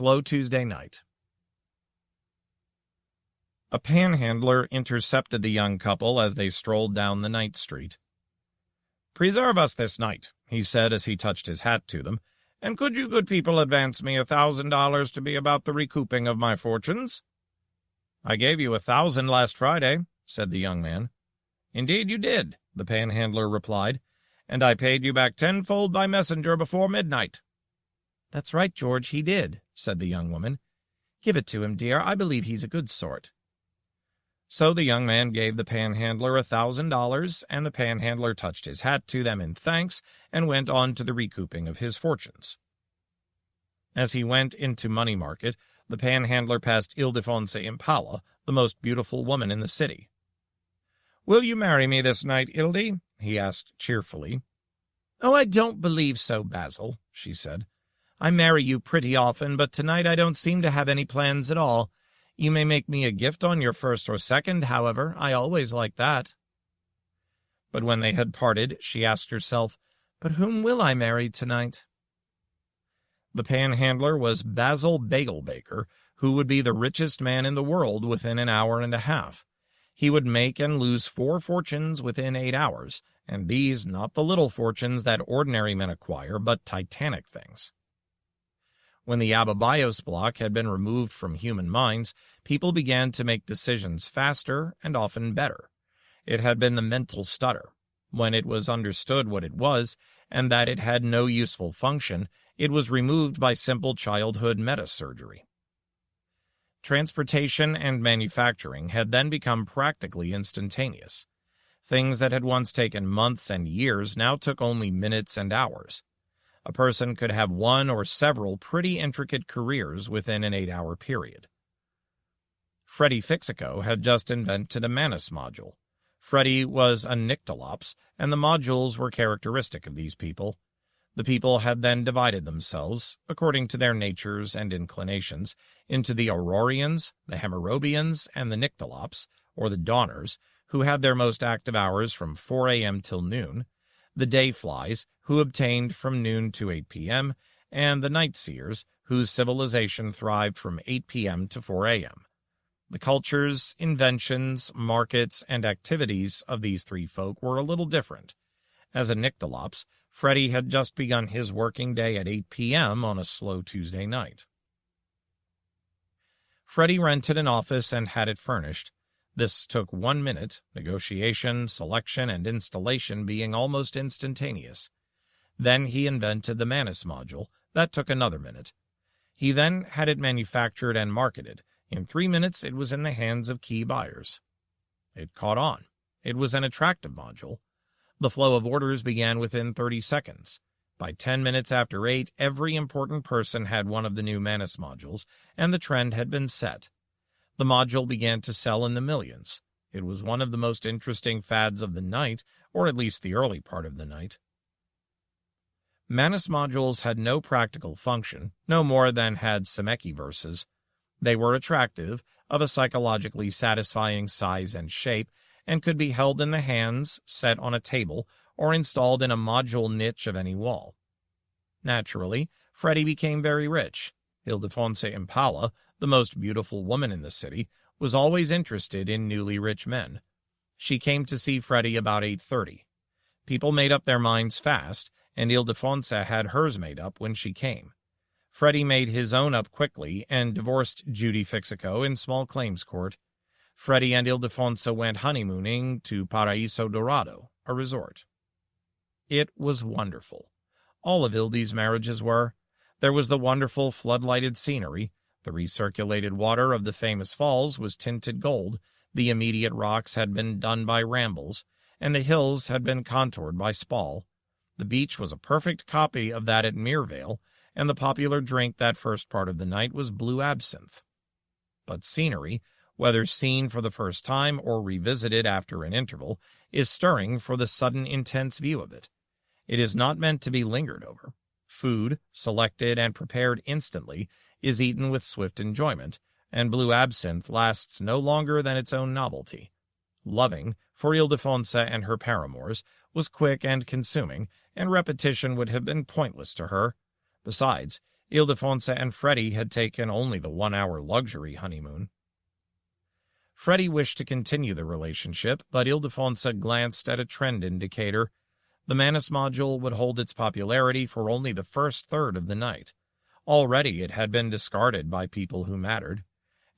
slow Tuesday night. A panhandler intercepted the young couple as they strolled down the night street. "Preserve us this night," he said as he touched his hat to them, "and could you good people advance me $1,000 to be about the recouping of my fortunes?" "I gave you 1,000 last Friday," said the young man. "Indeed you did," the panhandler replied, "and I paid you back tenfold by messenger before midnight." "That's right, George, he did," said the young woman. "Give it to him, dear. I believe he's a good sort." So the young man gave the panhandler $1,000, and the panhandler touched his hat to them in thanks and went on to the recouping of his fortunes. As he went into Money Market, the panhandler passed Ildefonsa Impala, the most beautiful woman in the city. "Will you marry me this night, Ildy?" he asked cheerfully. "Oh, I don't believe so, Basil," she said. "I marry you pretty often, but tonight I don't seem to have any plans at all. You may make me a gift on your first or second, however. I always like that." But when they had parted, she asked herself, "But whom will I marry tonight?" The panhandler was Basil Bagelbaker, who would be the richest man in the world within an hour and a half. He would make and lose 4 fortunes within 8 hours, and these not the little fortunes that ordinary men acquire, but titanic things. When the Ababios block had been removed from human minds, people began to make decisions faster and often better. It had been the mental stutter. When it was understood what it was, and that it had no useful function, it was removed by simple childhood meta-surgery. Transportation and manufacturing had then become practically instantaneous. Things that had once taken months and years now took only minutes and hours. A person could have one or several pretty intricate careers within an 8-hour period. Freddie Fixico had just invented a Manus module. Freddie was a Nyctalops, and the modules were characteristic of these people. The people had then divided themselves, according to their natures and inclinations, into the Aurorians, the Hemorrhobians, and the Nyctalops, or the Dawners, who had their most active hours from 4 a.m. till noon, the Dayflies, who obtained from noon to 8 p.m., and the Nightseers, whose civilization thrived from 8 p.m. to 4 a.m. The cultures, inventions, markets, and activities of these 3 folk were a little different. As a Nyctalops, Freddie had just begun his working day at 8 p.m. on a slow Tuesday night. Freddie rented an office and had it furnished. This took 1 minute, negotiation, selection, and installation being almost instantaneous. Then he invented the Manus module. That took another minute. He then had it manufactured and marketed. In 3 minutes, it was in the hands of key buyers. It caught on. It was an attractive module. The flow of orders began within 30 seconds. By 10 minutes after 8, every important person had one of the new Manus modules, and the trend had been set. The module began to sell in the millions. It was one of the most interesting fads of the night, or at least the early part of the night. Manus modules had no practical function, no more than had Semeki verses. They were attractive, of a psychologically satisfying size and shape, and could be held in the hands, set on a table, or installed in a module niche of any wall. Naturally, Freddie became very rich. Ildefonsa Impala, the most beautiful woman in the city, was always interested in newly rich men. She came to see Freddie about 8:30. People made up their minds fast, and Ildefonsa had hers made up when she came. Freddie made his own up quickly and divorced Judy Fixico in small claims court. Freddie and Ildefonsa went honeymooning to Paraíso Dorado, a resort. It was wonderful. All of Ildy's marriages were. There was the wonderful floodlighted scenery. The recirculated water of the famous falls was tinted gold. The immediate rocks had been done by Rambles, and the hills had been contoured by Spall. The beach was a perfect copy of that at Mirevale, and the popular drink that first part of the night was blue absinthe. But scenery, whether seen for the first time or revisited after an interval, is stirring for the sudden intense view of it. It is not meant to be lingered over. Food, selected and prepared instantly, is eaten with swift enjoyment, and blue absinthe lasts no longer than its own novelty. Loving, for Ildefonsa and her paramours, was quick and consuming, and repetition would have been pointless to her. Besides, Ildefonsa and Freddie had taken only the 1-hour luxury honeymoon. Freddie wished to continue the relationship, but Ildefonsa glanced at a trend indicator. The Manus module would hold its popularity for only the first third of the night. Already it had been discarded by people who mattered.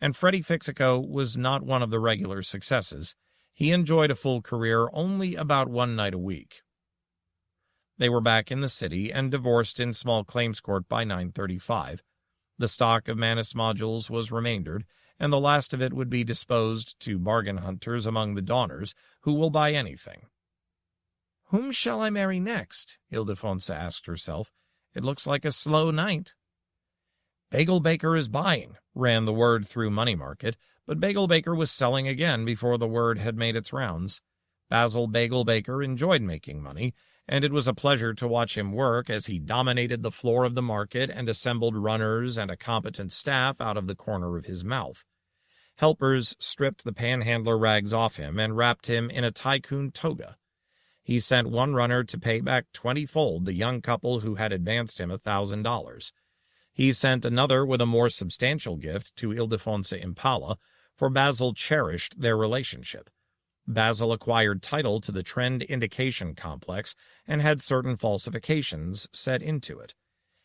And Freddie Fixico was not one of the regular successes. He enjoyed a full career only about one night a week. They were back in the city and divorced in small claims court by 9:35. The stock of Manus modules was remaindered, and the last of it would be disposed to bargain hunters among the Dawners, who will buy anything. "Whom shall I marry next?" Ildefonsa asked herself. "It looks like a slow night." "Bagel Baker is buying," ran the word through Money Market, but Bagel Baker was selling again before the word had made its rounds. Basil Bagel Baker enjoyed making money, and it was a pleasure to watch him work as he dominated the floor of the market and assembled runners and a competent staff out of the corner of his mouth. Helpers stripped the panhandler rags off him and wrapped him in a tycoon toga. He sent one runner to pay back 20-fold the young couple who had advanced him $1,000. He sent another with a more substantial gift to Ildefonsa Impala, for Basil cherished their relationship. Basil acquired title to the trend indication complex and had certain falsifications set into it.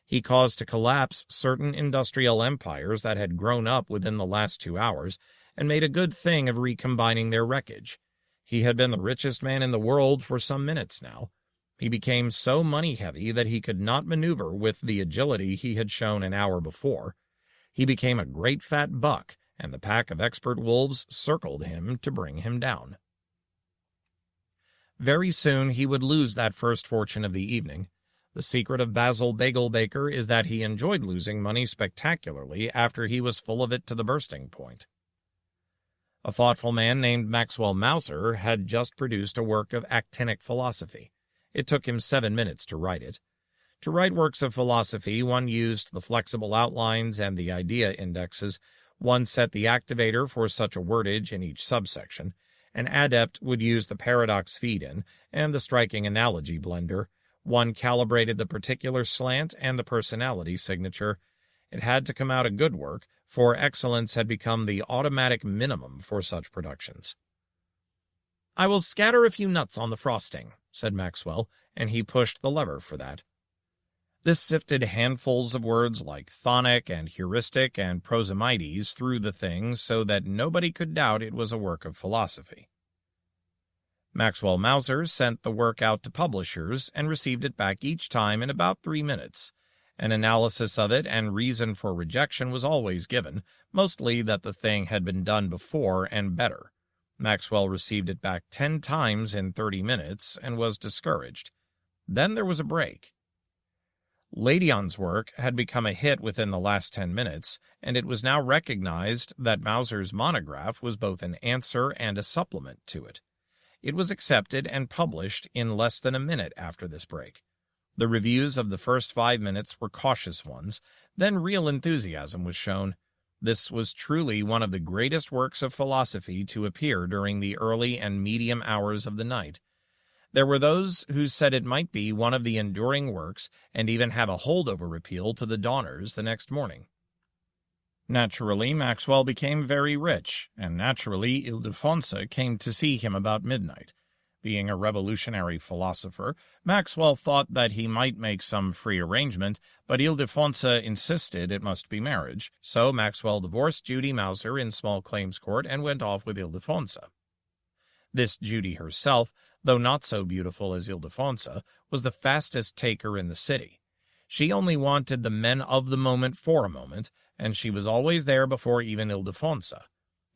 He caused to collapse certain industrial empires that had grown up within the last 2 hours and made a good thing of recombining their wreckage. He had been the richest man in the world for some minutes now. He became so money-heavy that he could not maneuver with the agility he had shown an hour before. He became a great fat buck, and the pack of expert wolves circled him to bring him down. Very soon he would lose that first fortune of the evening. The secret of Basil Bagel Baker is that he enjoyed losing money spectacularly after he was full of it to the bursting point. A thoughtful man named Maxwell Mauser had just produced a work of actinic philosophy. It took him 7 minutes to write it. To write works of philosophy, one used the flexible outlines and the idea indexes. One set the activator for such a wordage in each subsection. An adept would use the paradox feed-in and the striking analogy blender. One calibrated the particular slant and the personality signature. It had to come out a good work, for excellence had become the automatic minimum for such productions. "I will scatter a few nuts on the frosting," said Maxwell, and he pushed the lever for that. This sifted handfuls of words like chthonic and heuristic and prosemides through the thing so that nobody could doubt it was a work of philosophy. Maxwell Mauser sent the work out to publishers and received it back each time in about 3 minutes. An analysis of it and reason for rejection was always given, mostly that the thing had been done before and better. Maxwell received it back 10 times in 30 minutes and was discouraged. Then there was a break. Ladion's work had become a hit within the last 10 minutes, and it was now recognized that Mauser's monograph was both an answer and a supplement to it. It was accepted and published in less than a minute after this break. The reviews of the first 5 minutes were cautious ones, then real enthusiasm was shown. This was truly one of the greatest works of philosophy to appear during the early and medium hours of the night. There were those who said it might be one of the enduring works and even have a holdover appeal to the Dawners the next morning. Naturally, Maxwell became very rich, and naturally Ildefonsa came to see him about midnight. Being a revolutionary philosopher, Maxwell thought that he might make some free arrangement, but Ildefonsa insisted it must be marriage, so Maxwell divorced Judy Mauser in small claims court and went off with Ildefonsa. This Judy herself, though not so beautiful as Ildefonsa, was the fastest taker in the city. She only wanted the men of the moment for a moment, and she was always there before even Ildefonsa.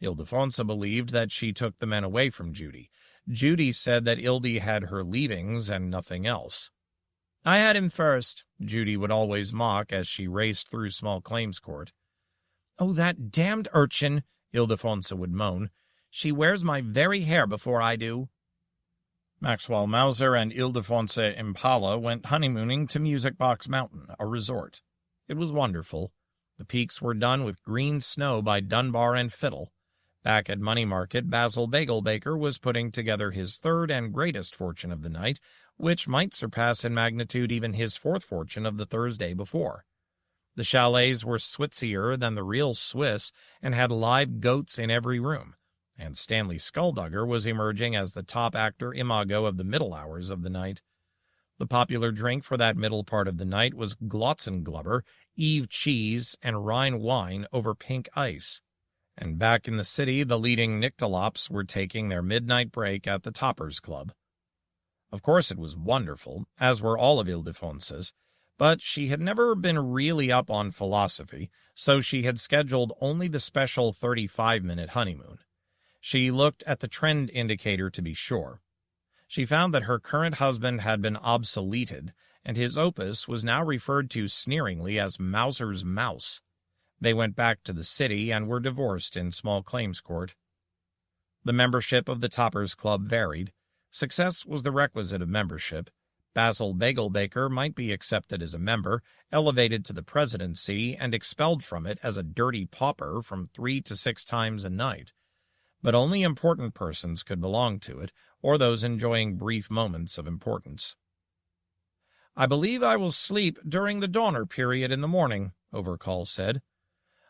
Ildefonsa believed that she took the men away from Judy. Judy said that Ildy had her leavings and nothing else. "I had him first," Judy would always mock as she raced through small claims court. "Oh, that damned urchin," Ildefonsa would moan. "She wears my very hair before I do." Maxwell Mauser and Ildefonsa Impala went honeymooning to Music Box Mountain, a resort. It was wonderful. The peaks were done with green snow by Dunbar and Fiddle. Back at Money Market, Basil Bagel Baker was putting together his third and greatest fortune of the night, which might surpass in magnitude even his fourth fortune of the Thursday before. The chalets were Switzier than the real Swiss and had live goats in every room, and Stanley Skulldugger was emerging as the top actor imago of the middle hours of the night. The popular drink for that middle part of the night was Glotzenglubber, Eve cheese, and Rhine wine over pink ice. And back in the city, the leading Nyctalops were taking their midnight break at the Toppers Club. Of course it was wonderful, as were all of Ildefonse's, but she had never been really up on philosophy, so she had scheduled only the special 35-minute honeymoon. She looked at the trend indicator to be sure. She found that her current husband had been obsoleted, and his opus was now referred to sneeringly as Mauser's Mouse. They went back to the city and were divorced in small claims court. The membership of the Toppers Club varied. Success was the requisite of membership. Basil Bagelbaker might be accepted as a member, elevated to the presidency, and expelled from it as a dirty pauper from 3 to 6 times a night. But only important persons could belong to it, or those enjoying brief moments of importance. "I believe I will sleep during the Donner period in the morning," Overcall said.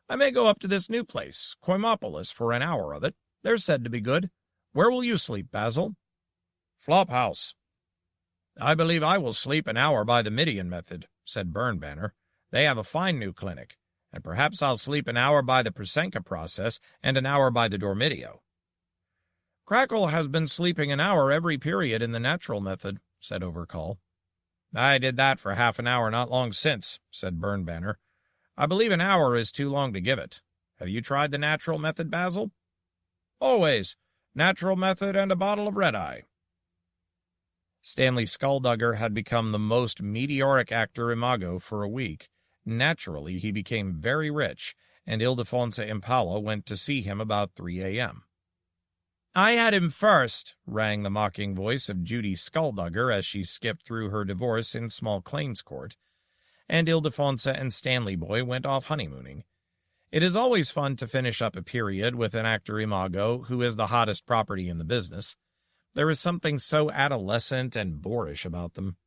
"I may go up to this new place, Coimopolis, for an hour of it. They're said to be good. Where will you sleep, Basil?" "Flophouse." "I believe I will sleep an hour by the Midian method," said Bernbanner. "They have a fine new clinic. And perhaps I'll sleep an hour by the Prosenka process and an hour by the Dormitio." "Crackle has been sleeping an hour every period in the natural method," said Overcall. "I did that for half an hour not long since," said Bernbanner. "I believe an hour is too long to give it. Have you tried the natural method, Basil?" "Always. Natural method and a bottle of red-eye." Stanley Skulldugger had become the most meteoric actor imago for a week. Naturally, he became very rich, and Ildefonse Impala went to see him about 3 a.m. "I had him first," rang the mocking voice of Judy Skulldugger as she skipped through her divorce in small claims court, and Ildefonse and Stanley Boy went off honeymooning. It is always fun to finish up a period with an actor imago who is the hottest property in the business. There is something so adolescent and boorish about them.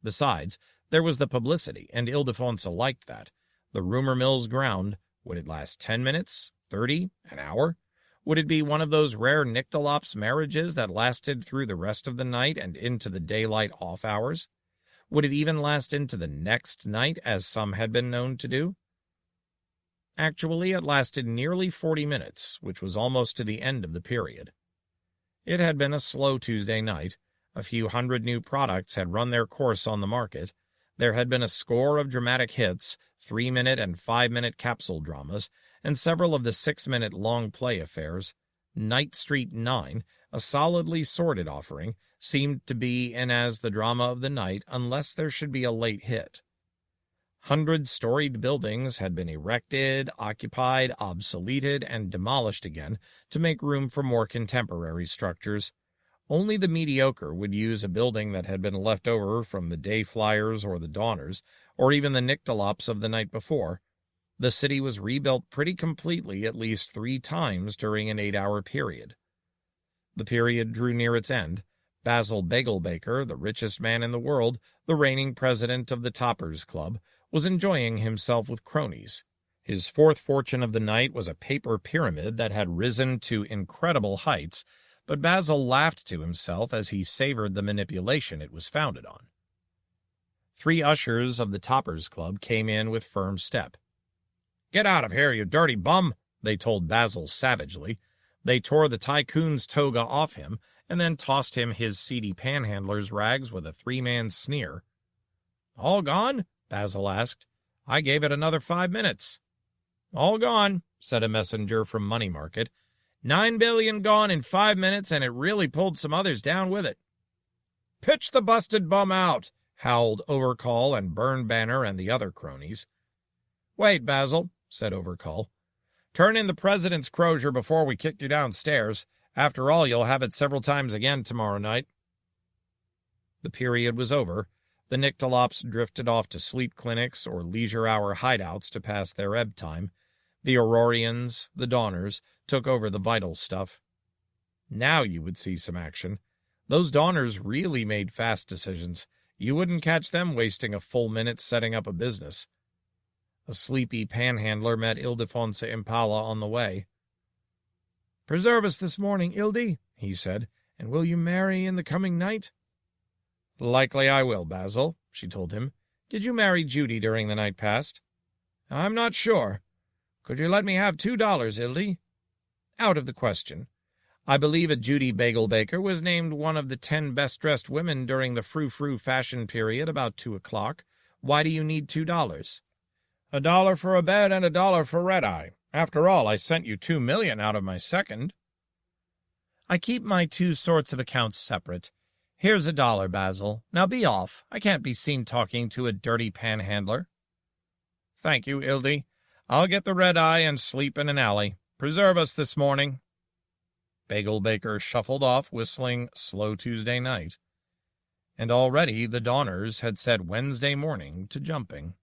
Besides, there was the publicity, and Ildefonse liked that. The rumor mill's ground. Would it last 10 minutes? 30? An hour? Would it be one of those rare Nyctalops marriages that lasted through the rest of the night and into the daylight off hours? Would it even last into the next night, as some had been known to do? Actually, it lasted nearly 40 minutes, which was almost to the end of the period. It had been a slow Tuesday night. A few hundred new products had run their course on the market. There had been a score of dramatic hits, 3-minute and 5-minute capsule dramas, and several of the 6-minute long play affairs. Night Street 9, a solidly sorted offering, seemed to be in as the drama of the night unless there should be a late hit. 100-storied buildings had been erected, occupied, obsoleted, and demolished again to make room for more contemporary structures. Only the mediocre would use a building that had been left over from the Day Flyers or the Dawners, or even the Nyctalops of the night before. The city was rebuilt pretty completely at least 3 times during an 8-hour period. The period drew near its end. Basil Bagelbaker, the richest man in the world, the reigning president of the Toppers Club, was enjoying himself with cronies. His fourth fortune of the night was a paper pyramid that had risen to incredible heights, but Basil laughed to himself as he savored the manipulation it was founded on. 3 ushers of the Toppers Club came in with firm step. "Get out of here, you dirty bum," they told Basil savagely. They tore the tycoon's toga off him, and then tossed him his seedy panhandler's rags with a 3-man sneer. "All gone?" Basil asked. "I gave it another 5 minutes." "All gone," said a messenger from Money Market. 9 billion gone in 5 minutes, and it really pulled some others down with it." "Pitch the busted bum out," howled Overcall and Bernbanner and the other cronies. "Wait, Basil," said Overcall. "Turn in the president's crozier before we kick you downstairs. After all, you'll have it several times again tomorrow night." The period was over. The Nyctalops drifted off to sleep clinics or leisure-hour hideouts to pass their ebb time. The Aurorians, the Dawners, took over the vital stuff. Now you would see some action. Those Dawners really made fast decisions. You wouldn't catch them wasting a full minute setting up a business. A sleepy panhandler met Ildefonsa Impala on the way. "Preserve us this morning, Ildy," he said, "and will you marry in the coming night?" "Likely I will, Basil," she told him. "Did you marry Judy during the night past?" "I'm not sure. Could you let me have $2, Ildy?" "Out of the question. I believe a Judy Bagel Baker was named one of the 10 best-dressed women during the frou-frou fashion period about 2 o'clock. Why do you need $2? $1 for a bed and $1 for red-eye. After all, I sent you $2 million out of my second." "I keep my two sorts of accounts separate. Here's $1, Basil. Now be off. I can't be seen talking to a dirty panhandler." "Thank you, Ildy. I'll get the red-eye and sleep in an alley. Preserve us this morning." Bagel Baker shuffled off, whistling Slow Tuesday Night. And already the dawners had set Wednesday morning to jumping.